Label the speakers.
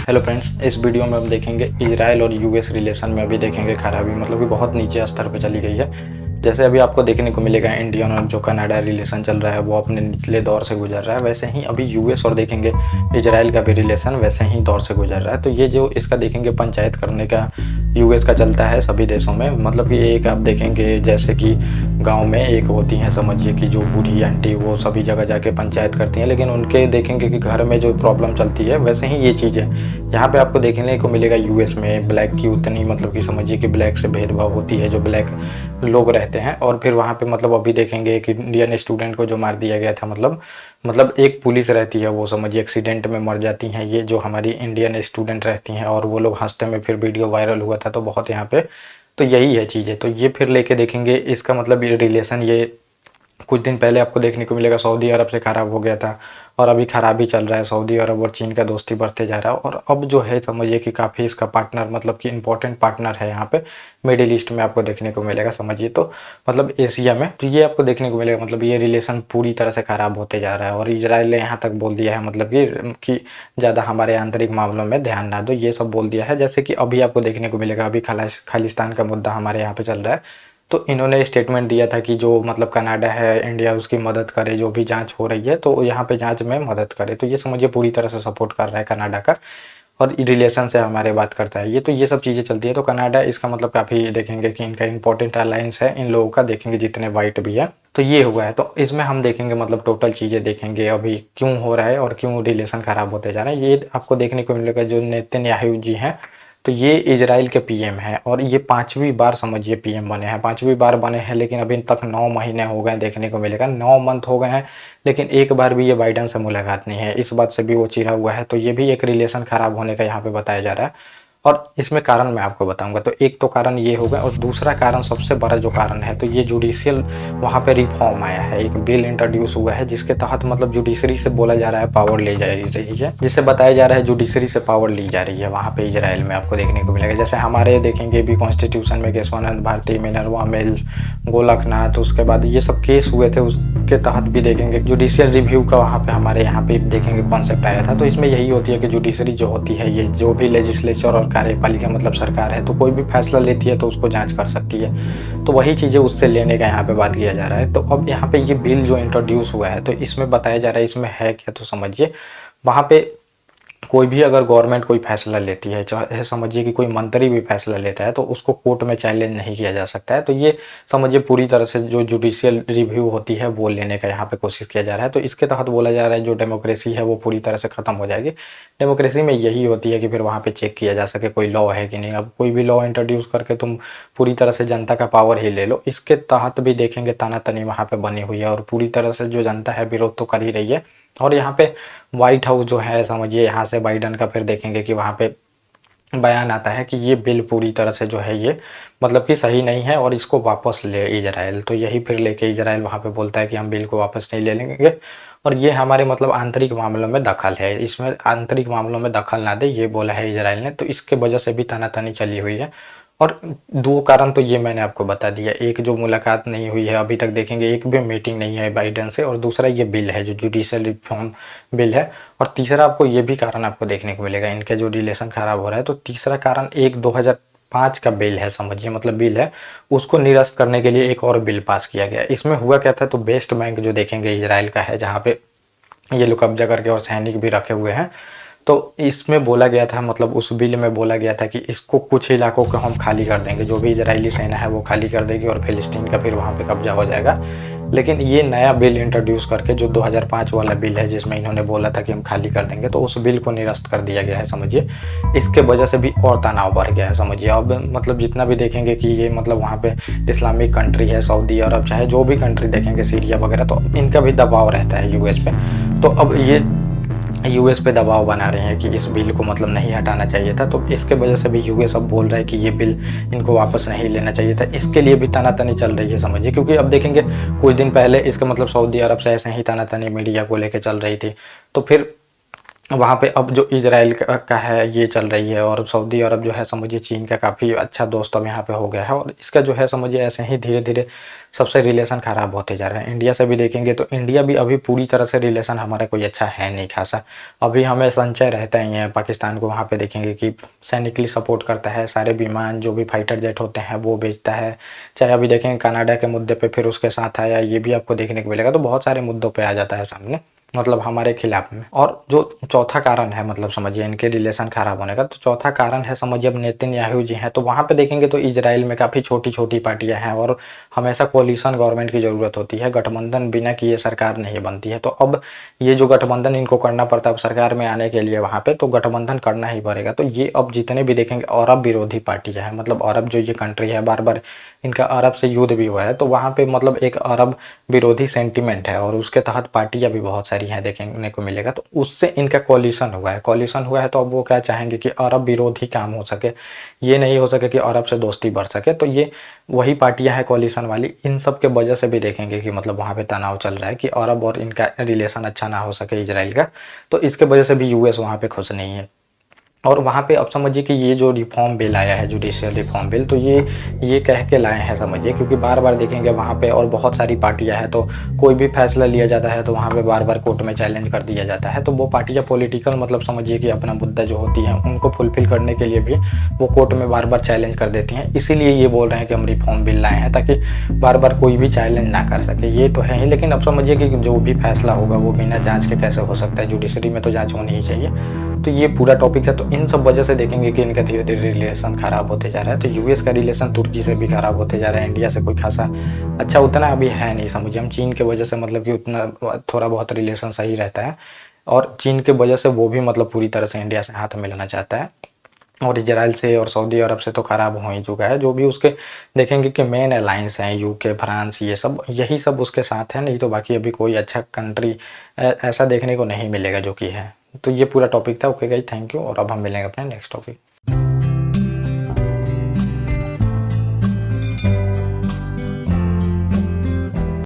Speaker 1: Hello friends, इस video में हम देखेंगे इजराइल और यूएस रिलेशन में अभी देखेंगे खराबी, मतलब कि बहुत नीचे स्तर पे चली गई है। जैसे अभी आपको देखने को मिलेगा इंडियन और जो कनाडा रिलेशन चल रहा है वो अपने निचले दौर से गुजर रहा है, वैसे ही अभी यूएस और देखेंगे इजराइल का भी रिलेशन वैसे ही दौर से गुजर रहा है। तो ये जो इसका देखेंगे पंचायत करने का यूएस का चलता है सभी देशों में, मतलब कि एक आप देखेंगे जैसे कि गांव में एक होती हैं, समझिए कि जो बूढ़ी आंटी वो सभी जगह जाके पंचायत करती हैं, लेकिन उनके देखेंगे कि घर में जो प्रॉब्लम चलती है वैसे ही ये चीज़ है यहाँ पे आपको देखने को मिलेगा। यूएस में ब्लैक की उतनी, मतलब कि समझिए कि ब्लैक से भेदभाव होती है, जो ब्लैक लोग रहते हैं। और फिर वहाँ पे मतलब अभी देखेंगे एक इंडियन स्टूडेंट को जो मार दिया गया था, मतलब एक पुलिस रहती है वो समझिए एक्सीडेंट में मर जाती हैं ये जो हमारी इंडियन स्टूडेंट रहती हैं, और वो लोग हंसते में फिर वीडियो वायरल हुआ था तो बहुत यहाँ पे। तो यही है चीज़ें, तो ये फिर लेके देखेंगे इसका मतलब ये रिलेशन ये कुछ दिन पहले आपको देखने को मिलेगा सऊदी अरब से ख़राब हो गया था, और अभी ख़राब ही चल रहा है। सऊदी अरब और चीन का दोस्ती बढ़ते जा रहा है, और अब जो है समझिए कि काफ़ी इसका पार्टनर, मतलब कि इम्पोर्टेंट पार्टनर है यहाँ पे मिडिल ईस्ट में आपको देखने को मिलेगा, समझिए तो मतलब एशिया में। तो ये आपको देखने को मिलेगा, मतलब ये रिलेशन पूरी तरह से ख़राब होते जा रहा है। और इजराइल ने यहाँ तक बोल दिया है, मतलब कि ज़्यादा हमारे आंतरिक मामलों में ध्यान ना दो, ये सब बोल दिया है। जैसे कि अभी आपको देखने को मिलेगा, अभी खालिस्तान का मुद्दा हमारे यहाँ पे चल रहा है, तो इन्होंने स्टेटमेंट दिया था कि जो मतलब कनाडा है, इंडिया उसकी मदद करे, जो भी जांच हो रही है तो यहाँ पे जांच में मदद करे। तो ये समझिए पूरी तरह से सपोर्ट कर रहा है कनाडा का, और रिलेशन से हमारे बात करता है ये। तो ये सब चीज़ें चलती है। तो कनाडा इसका मतलब काफ़ी देखेंगे कि इनका इंपॉर्टेंट अलायंस है इन लोगों का, देखेंगे जितने वाइट भी है। तो ये हुआ है, तो इसमें हम देखेंगे मतलब टोटल चीज़ें देखेंगे अभी क्यों हो रहा है और क्यों रिलेशन ख़राब होते जा रहे हैं। ये आपको देखने को मिलेगा जो नेतन्याहू जी हैं, तो ये इजराइल के पीएम हैं, और ये 5वीं बार समझिए पीएम बने हैं, 5वीं बार बने हैं। लेकिन अभी तक 9 महीने हो गए, देखने को मिलेगा 9 मंथ हो गए हैं, लेकिन एक बार भी ये बाइडन से मुलाकात नहीं है। इस बात से भी वो चिढ़ा हुआ है। तो ये भी एक रिलेशन ख़राब होने का यहाँ पे बताया जा रहा है, और इसमें कारण मैं आपको बताऊंगा। तो एक तो कारण ये हो गया, और दूसरा कारण सबसे बड़ा जो कारण है, तो ये जुडिशियल वहाँ पे रिफॉर्म आया है, एक बिल इंट्रोड्यूस हुआ है जिसके तहत मतलब जुडिशरी से बोला जा रहा है पावर ली जा रही है, जिससे बताया जा रहा है जुडिशरी से पावर ली जा रही है वहाँ पे इजराइल में। आपको देखने को मिलेगा जैसे हमारे देखेंगे भी कॉन्स्टिट्यूशन में केशवानंद भारती, मिनरवा मिल्स, गोलकनाथ, उसके बाद ये सब केस हुए थे, उसके तहत भी देखेंगे जुडिशियल रिव्यू का वहाँ पे हमारे यहाँ पे देखेंगे कॉन्सेप्ट आया था। तो इसमें यही होती है कि जुडिशरी जो होती है, ये जो भी लेजिस्लेचर और कार्यपालिका मतलब सरकार है, तो कोई भी फैसला लेती है तो उसको जांच कर सकती है। तो वही चीज़ें उससे लेने का यहाँ पे बात किया जा रहा है। तो अब यहाँ पे ये बिल जो इंट्रोड्यूस हुआ है, तो इसमें बताया जा रहा है इसमें है क्या, तो समझिए वहाँ पे कोई भी अगर गवर्नमेंट कोई फैसला लेती है, चाहे समझिए कि कोई मंत्री भी फैसला लेता है, तो उसको कोर्ट में चैलेंज नहीं किया जा सकता है। तो ये समझिए पूरी तरह से जो जुडिशियल रिव्यू होती है वो लेने का यहाँ पे कोशिश किया जा रहा है। तो इसके तहत बोला जा रहा है जो डेमोक्रेसी है वो पूरी तरह से ख़त्म हो जाएगी। डेमोक्रेसी में यही होती है कि फिर वहाँ पे चेक किया जा सके कोई लॉ है कि नहीं। अब कोई भी लॉ इंट्रोड्यूस करके तुम पूरी तरह से जनता का पावर ही ले लो, इसके तहत भी देखेंगे तानातनी वहाँ पे बनी हुई है, और पूरी तरह से जो जनता है विरोध तो कर ही रही है। और यहाँ पे व्हाइट हाउस जो है समझिए यहाँ से बाइडन का फिर देखेंगे कि वहाँ पे बयान आता है कि ये बिल पूरी तरह से जो है ये मतलब कि सही नहीं है, और इसको वापस ले इजराइल। तो यही फिर लेके इजराइल वहाँ पे बोलता है कि हम बिल को वापस नहीं ले लेंगे, और ये हमारे मतलब आंतरिक मामलों में दखल है, इसमें आंतरिक मामलों में दखल ना दे, ये बोला है इजराइल ने। तो इसके वजह से भी तानातनी चली हुई है। और 2 कारण तो ये मैंने आपको बता दिया, एक जो मुलाकात नहीं हुई है अभी तक, देखेंगे एक भी मीटिंग नहीं है बाइडन से, और दूसरा ये बिल है जो जुडिशियल रिफॉर्म बिल है, और तीसरा आपको ये भी कारण आपको देखने को मिलेगा इनके जो रिलेशन ख़राब हो रहा है। तो तीसरा कारण एक 2005 का बिल है, समझिए मतलब बिल है, उसको निरस्त करने के लिए एक और बिल पास किया गया। इसमें हुआ क्या था, तो वेस्ट बैंक जो देखेंगे इजराइल का है, जहाँ पे ये लोग कब्जा करके और सैनिक भी रखे हुए हैं, तो इसमें बोला गया था, मतलब उस बिल में बोला गया था कि इसको कुछ इलाकों को हम खाली कर देंगे, जो भी इजरायली सेना है वो खाली कर देगी, और फिलिस्तीन का फिर वहाँ पे कब्जा हो जाएगा। लेकिन ये नया बिल इंट्रोड्यूस करके जो 2005 वाला बिल है जिसमें इन्होंने बोला था कि हम खाली कर देंगे, तो उस बिल को निरस्त कर दिया गया है, समझिए। इसके वजह से भी और तनाव बढ़ गया है, समझिए। अब मतलब जितना भी देखेंगे कि ये मतलब वहाँ पे इस्लामिक कंट्री है, सऊदी अरब चाहे जो भी कंट्री देखेंगे, सीरिया वगैरह, तो इनका भी दबाव रहता है यूएस पे। तो अब ये यूएस पे दबाव बना रहे हैं कि इस बिल को मतलब नहीं हटाना चाहिए था। तो इसके वजह से भी यूएस अब बोल रहा है कि ये बिल इनको वापस नहीं लेना चाहिए था। इसके लिए भी तानातनी चल रही है, समझिए। क्योंकि अब देखेंगे कुछ दिन पहले इसका मतलब सऊदी अरब से ऐसे ही तानातनी मीडिया को लेकर चल रही थी, तो फिर वहाँ पे अब जो इजराइल का है ये चल रही है, और सऊदी अरब जो है समझिए चीन का काफ़ी अच्छा दोस्त अब यहाँ पे हो गया है, और इसका जो है समझिए ऐसे ही धीरे धीरे सबसे रिलेशन ख़राब होते जा रहे हैं। इंडिया से भी देखेंगे तो इंडिया भी अभी पूरी तरह से रिलेशन हमारा कोई अच्छा है नहीं खासा। अभी हमें संशय रहता ही है, पाकिस्तान को वहाँ पे देखेंगे कि सैनिकली सपोर्ट करता है, सारे विमान जो भी फाइटर जेट होते हैं वो बेचता है। चाहे अभी देखेंगे कनाडा के मुद्दे पे फिर उसके साथ आया, ये भी आपको देखने को मिलेगा। तो बहुत सारे मुद्दों पे आ जाता है सामने, मतलब हमारे खिलाफ में। और जो चौथा कारण है मतलब समझिए इनके रिलेशन खराब होने का, तो चौथा कारण है समझिए अब नेतन्याहू जी हैं। तो वहाँ पे देखेंगे तो इजराइल में काफ़ी छोटी छोटी पार्टियां हैं, और हमेशा कोलिशन गवर्नमेंट की ज़रूरत होती है, गठबंधन बिना किए सरकार नहीं बनती है। तो अब ये जो गठबंधन इनको करना पड़ता है अब सरकार में आने के लिए वहाँ पे, तो गठबंधन करना ही पड़ेगा। तो ये अब जितने भी देखेंगे अरब विरोधी पार्टियां हैं, मतलब अरब जो ये कंट्री है, बार बार इनका अरब से युद्ध भी हुआ है, तो वहाँ पे मतलब एक अरब विरोधी सेंटिमेंट है, और उसके तहत पार्टियां भी बहुत सारी हैं देखने को मिलेगा। तो उससे इनका कॉलिशन हुआ है, कॉलिशन हुआ है, तो अब वो क्या चाहेंगे कि अरब विरोधी काम हो सके, ये नहीं हो सके कि अरब से दोस्ती बढ़ सके। तो ये वही पार्टियां हैं कॉलिशन वाली, इन सब के वजह से भी देखेंगे कि मतलब वहाँ पे तनाव चल रहा है कि अरब और इनका रिलेशन अच्छा ना हो सके इजराइल का। तो इसके वजह से भी यूएस वहाँ पे खुश नहीं है। और वहाँ पे अब समझिए कि ये जो रिफॉर्म बिल आया है, जुडिशियल रिफॉर्म बिल, तो ये कह के लाए हैं समझिए, क्योंकि बार बार देखेंगे वहाँ पे और बहुत सारी पार्टियां हैं, तो कोई भी फैसला लिया जाता है तो वहाँ पे बार बार कोर्ट में चैलेंज कर दिया जाता है। तो वो पार्टियां पॉलिटिकल मतलब समझिए कि अपना मुद्दा जो होती है उनको फुलफिल करने के लिए भी वो कोर्ट में बार बार चैलेंज कर देती हैं। इसीलिए ये बोल रहे हैं कि हम रिफॉर्म बिल लाए हैं, ताकि बार बार कोई भी चैलेंज ना कर सके। ये तो है ही, लेकिन अब समझिए कि जो भी फैसला होगा वो बिना जाँच के कैसे हो सकता है, जुडिशरी में तो जाँच होनी ही चाहिए। तो ये पूरा टॉपिक है। तो इन सब वजह से देखेंगे कि इनका धीरे धीरे रिलेशन खराब होते जा रहा है। तो यूएस का रिलेशन तुर्की से भी खराब होते जा रहा है, इंडिया से कोई खासा अच्छा उतना अभी है नहीं समझिए। हम चीन के वजह से मतलब कि उतना थोड़ा बहुत रिलेशन सही रहता है, और चीन के वजह से वो भी मतलब पूरी तरह से इंडिया से हाथ मिलाना चाहता है। और इजराइल से और सऊदी अरब से तो खराब हो ही चुका है। जो भी उसके देखेंगे कि मेन अलायंस हैं, यूके, फ्रांस, ये सब यही सब उसके साथ है, नहीं तो बाकी अभी कोई अच्छा कंट्री ऐसा देखने को नहीं मिलेगा जो कि है। तो ये पूरा टॉपिक था। ओके गाइस, थैंक यू, और अब हम मिलेंगे अपने नेक्स्ट टॉपिक।